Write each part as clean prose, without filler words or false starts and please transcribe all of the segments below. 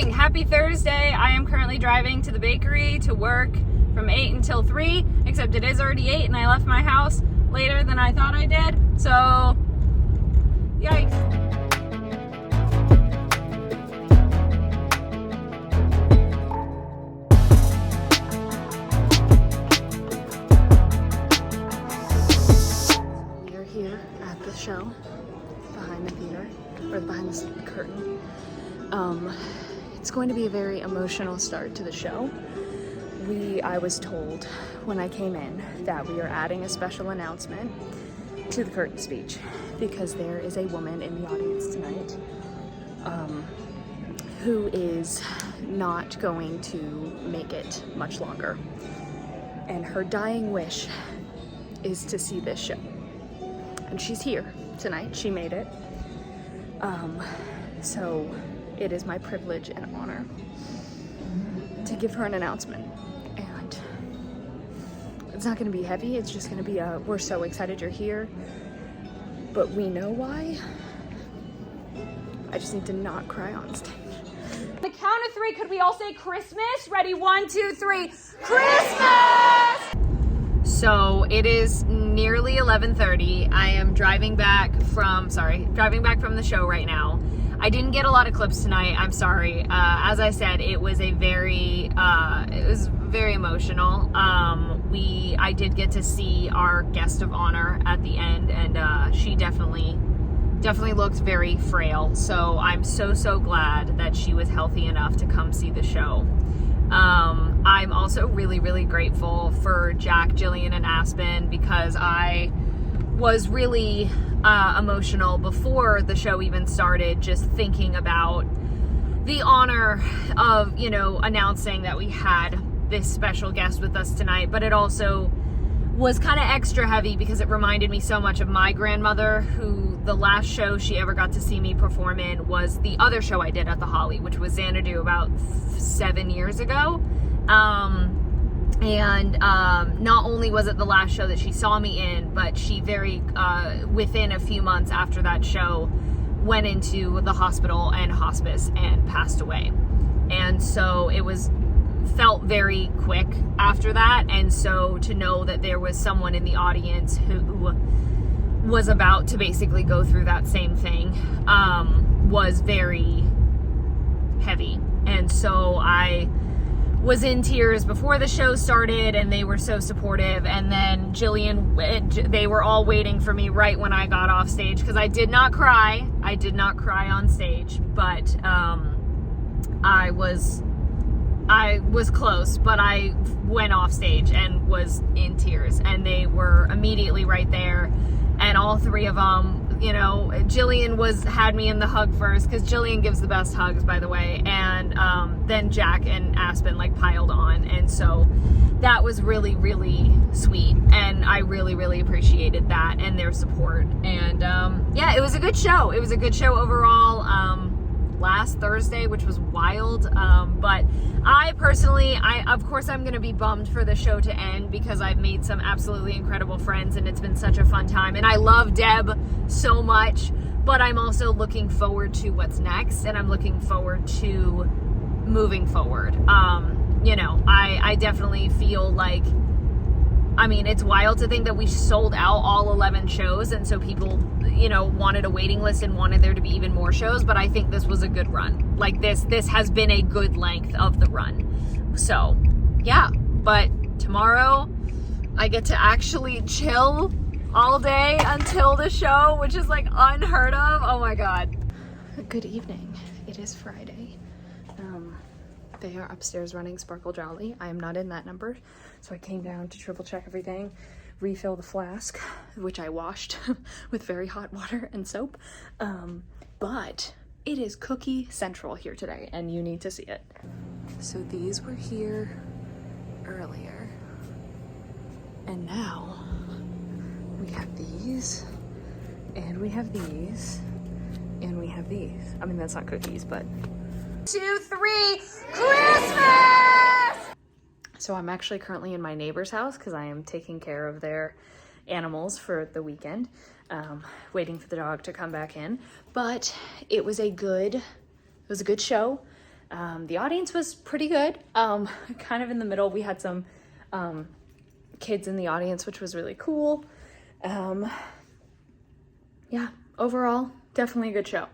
morning, happy Thursday. I am currently driving to the bakery to work from 8 until 3, except it is already 8 and I left my house later than I thought I did, so yikes. We are here at the show, behind the theater, or behind the curtain. It's going to be a very emotional start to the show. I was told when I came in that we are adding a special announcement to the curtain speech because there is a woman in the audience tonight who is not going to make it much longer. And her dying wish is to see this show. And she's here tonight. She made it. So it is my privilege and honor to give her an announcement. And it's not going to be heavy. It's just going to be we're so excited you're here, but we know why. I just need to not cry on stage. The count of 3, could we all say Christmas? Ready? 1, 2, 3. Christmas! So it is nearly 11:30. I am driving back from the show right now. I didn't get a lot of clips tonight. I'm sorry. As I said, it was very emotional. I did get to see our guest of honor at the end, and she definitely looked very frail. So I'm so glad that she was healthy enough to come see the show. I'm also really grateful for Jack, Jillian, and Aspen because I was really emotional before the show even started, just thinking about the honor of, announcing that we had this special guest with us tonight. But it also was kind of extra heavy because it reminded me so much of my grandmother, who the last show she ever got to see me perform in was the other show I did at the Holly, which was Xanadu about 7 years ago. Not only was it the last show that she saw me in, but she within a few months after that show went into the hospital and hospice and passed away. And so it felt very quick after that. And so to know that there was someone in the audience who was about to basically go through that same thing, was very heavy. And so I was in tears before the show started, and they were so supportive. And then Jillian, they were all waiting for me right when I got off stage, because I did not cry. I did not cry on stage, but I was close, but I went off stage and was in tears, and they were immediately right there. And all three of them, Jillian had me in the hug first, because Jillian gives the best hugs, by the way, and then Jack and Aspen piled on, and so that was really sweet, and I really appreciated that and their support. And it was a good show. It was a good show overall. Last Thursday, which was wild, but I personally, of course I'm going to be bummed for the show to end, because I've made some absolutely incredible friends and it's been such a fun time, and I love Deb so much, but I'm also looking forward to what's next, and I'm looking forward to moving forward. I definitely feel like, it's wild to think that we sold out all 11 shows, and so people, wanted a waiting list and wanted there to be even more shows, but I think this was a good run. This has been a good length of the run. So, yeah, but tomorrow I get to actually chill all day until the show, which is unheard of. Oh my God. Good evening. It is Friday. They are upstairs running Sparkle Jolly. I am not in that number, so I came down to triple check everything, refill the flask, which I washed with very hot water and soap. But it is cookie central here today, and you need to see it. So these were here earlier, and now we have these, and we have these, and we have these. That's not cookies, but 2, 3, Christmas! So I'm actually currently in my neighbor's house because I am taking care of their animals for the weekend, waiting for the dog to come back in. But it was a good show. The audience was pretty good. Kind of in the middle, we had some kids in the audience, which was really cool. Yeah, overall, definitely a good show.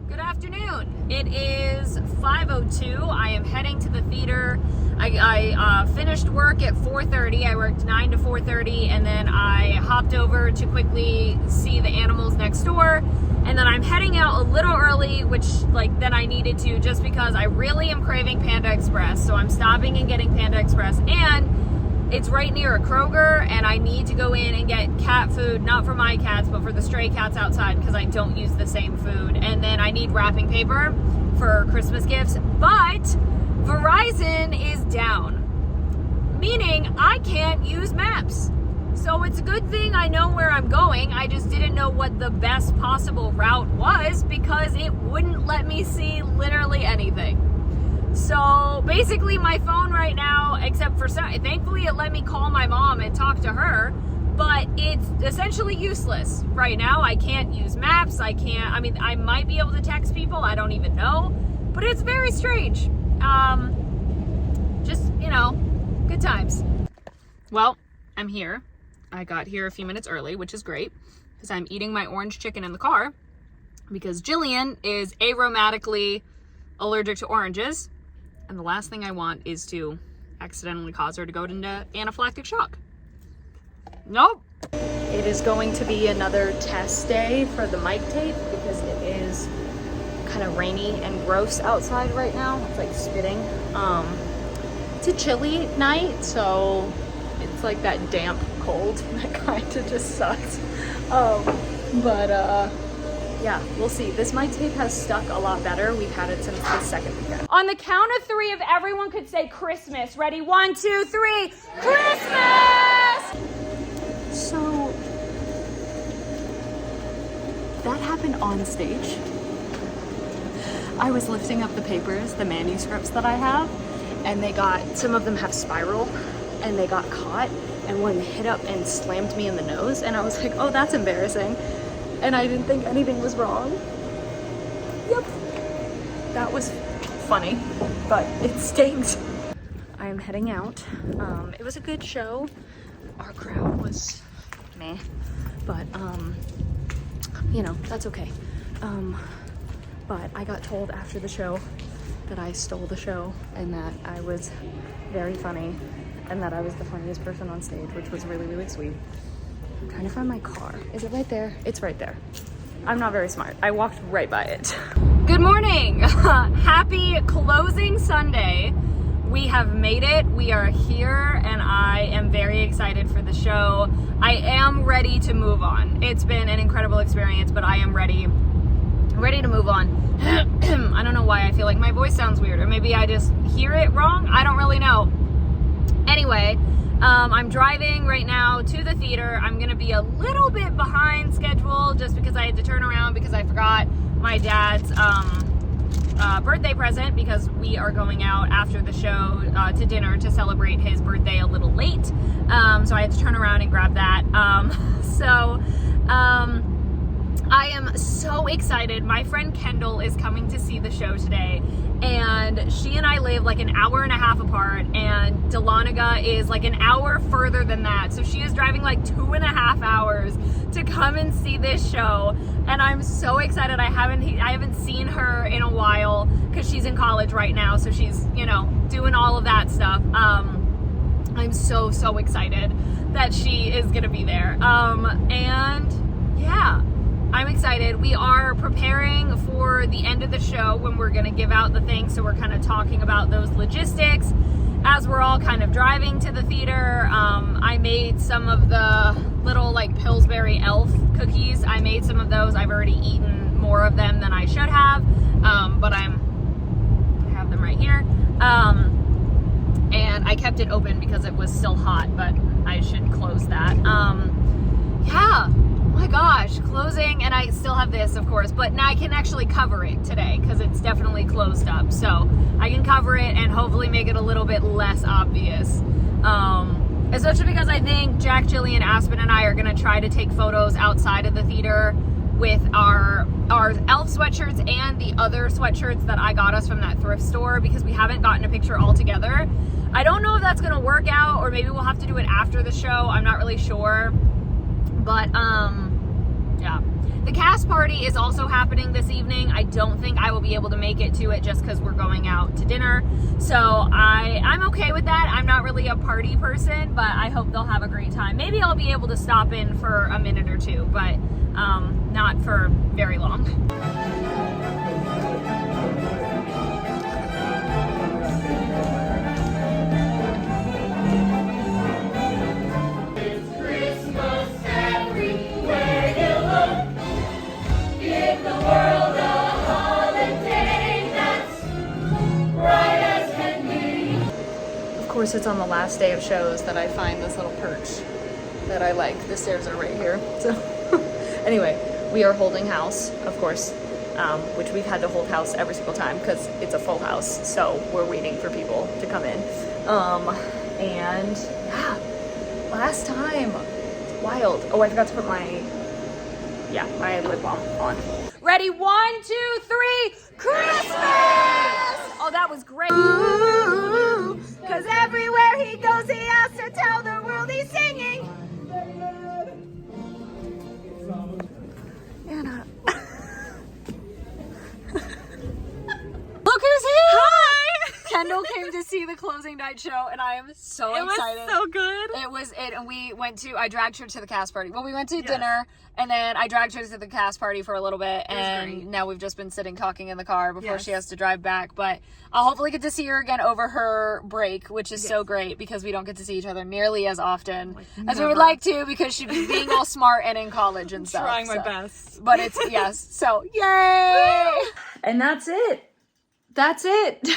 Good afternoon. It is 5:02. I am heading to the theater. I finished work at 4:30. I worked 9 to 4:30, and then I hopped over to quickly see the animals next door. And then I'm heading out a little early, which then I needed to, just because I really am craving Panda Express. So I'm stopping and getting Panda Express, and it's right near a Kroger, and I need to go in and get cat food, not for my cats, but for the stray cats outside, because I don't use the same food. And then I need wrapping paper for Christmas gifts, but Verizon is down, meaning I can't use maps. So it's a good thing I know where I'm going. I just didn't know what the best possible route was, because it wouldn't let me see literally anything. So basically my phone right now, except for thankfully it let me call my mom and talk to her, but it's essentially useless right now. I can't use maps. I might be able to text people. I don't even know, but it's very strange. Just, good times. Well, I'm here. I got here a few minutes early, which is great, because I'm eating my orange chicken in the car because Jillian is aromatically allergic to oranges. And the last thing I want is to accidentally cause her to go into anaphylactic shock. Nope. It is going to be another test day for the mic tape, because it is kind of rainy and gross outside right now. It's like spitting. It's a chilly night, so it's like that damp cold that kind of just sucks. Yeah, we'll see. This mic tape has stuck a lot better. We've had it since the second weekend. On the count of 3, if everyone could say Christmas. Ready? 1, 2, 3. Christmas! So that happened on stage. I was lifting up the papers, the manuscripts that I have, and some of them have spiral, and they got caught, and one hit up and slammed me in the nose, and I was like, oh, that's embarrassing. And I didn't think anything was wrong. Yep. That was funny, but it stinks. I am heading out. It was a good show. Our crowd was meh, but that's okay. But I got told after the show that I stole the show, and that I was very funny, and that I was the funniest person on stage, which was really, really sweet. I'm trying to find my car. Is it right there? It's right there. I'm not very smart. I walked right by it. Good morning. Happy closing Sunday. We have made it. We are here, and I am very excited for the show. I am ready to move on. It's been an incredible experience, but I am ready to move on. I don't know why I feel like my voice sounds weird, or maybe I just hear it wrong. I don't really know. Anyway, I'm driving right now to the theater. I'm gonna be a little bit behind schedule just because I had to turn around because I forgot my dad's birthday present, because we are going out after the show to dinner to celebrate his birthday a little late. So I had to turn around and grab that. I am so excited. My friend Kendall is coming to see the show today, and she and I live like an hour and a half apart, and Dahlonega is like an hour further than that. So she is driving like 2.5 hours to come and see this show, and I'm so excited. I haven't seen her in a while because she's in college right now, so she's doing all of that stuff. I'm so excited that she is gonna be there. And yeah, I'm excited. We are preparing for the end of the show when we're going to give out the things. So we're kind of talking about those logistics as we're all kind of driving to the theater. I made some of the little like Pillsbury Elf cookies. I made some of those. I've already eaten more of them than I should have. But I have them right here. And I kept it open because it was still hot, but I should close that. Yeah. Oh my gosh, closing, and I still have this, of course, but now I can actually cover it today because it's definitely closed up. So I can cover it and hopefully make it a little bit less obvious. Especially because I think Jack, Jillian, Aspen, and I are going to try to take photos outside of the theater with our elf sweatshirts and the other sweatshirts that I got us from that thrift store, because we haven't gotten a picture all together. I don't know if that's gonna work out, or maybe we'll have to do it after the show. I'm not really sure. But yeah. The cast party is also happening this evening. I don't think I will be able to make it to it just because we're going out to dinner. So I'm okay with that. I'm not really a party person, but I hope they'll have a great time. Maybe I'll be able to stop in for a minute or two, but not for very long. Of course, it's on the last day of shows that I find this little perch that I like. The stairs are right here. So anyway, we are holding house, of course, which we've had to hold house every single time because it's a full house. So we're waiting for people to come in. And yeah, last time, wild. Oh, I forgot to put my lip balm on. Ready? 1, 2, 3, Christmas! Oh, that was great. Ooh, 'cause everywhere he goes, he has to tell the world he's singing. Anna. Look who's here! Hi! Kendall came to see the closing night show, and I am so excited. It was so good. It was it, and I dragged her to the cast party. Well, we went to dinner, and then I dragged her to the cast party for a little bit, and now we've just been sitting talking in the car before she has to drive back. But I'll hopefully get to see her again over her break, which is so great because we don't get to see each other nearly as often as we would like to, because she'd be being all smart and in college and stuff. Trying my best. But it's, so yay! And that's it. That's it.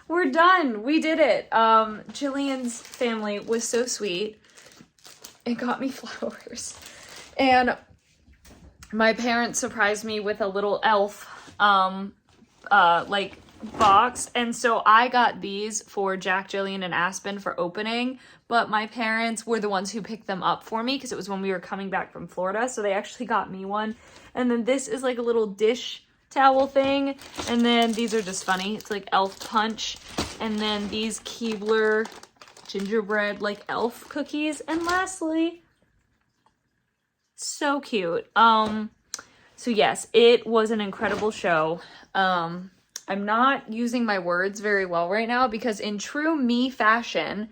We're done. We did it. Jillian's family was so sweet. It got me flowers. And my parents surprised me with a little elf, box. And so I got these for Jack, Jillian, and Aspen for opening. But my parents were the ones who picked them up for me because it was when we were coming back from Florida. So they actually got me one. And then this is like a little dish towel thing, and then these are just funny. It's like elf punch, and then these Keebler gingerbread like elf cookies, and lastly, so cute. So yes, it was an incredible show. I'm not using my words very well right now because in true me fashion,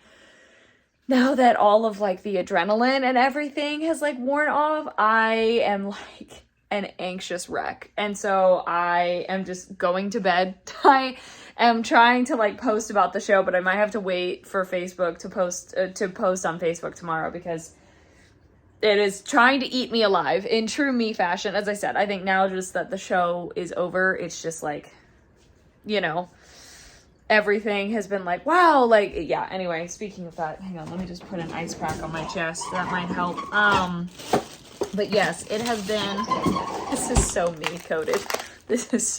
now that all of like the adrenaline and everything has like worn off, I am like an anxious wreck, and so I am just going to bed. I am trying to like post about the show, but I might have to wait for Facebook to post on Facebook tomorrow because it is trying to eat me alive in true me fashion. As I said, I think now just that the show is over, it's just like, everything has been like, wow, like, yeah. Anyway, speaking of that, hang on, let me just put an ice pack on my chest. That might help. But yes, it has been, this is so me coded. This is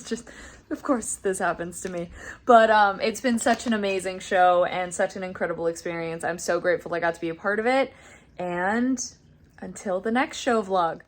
just, of course this happens to me. But it's been such an amazing show and such an incredible experience. I'm so grateful I got to be a part of it. And until the next show vlog.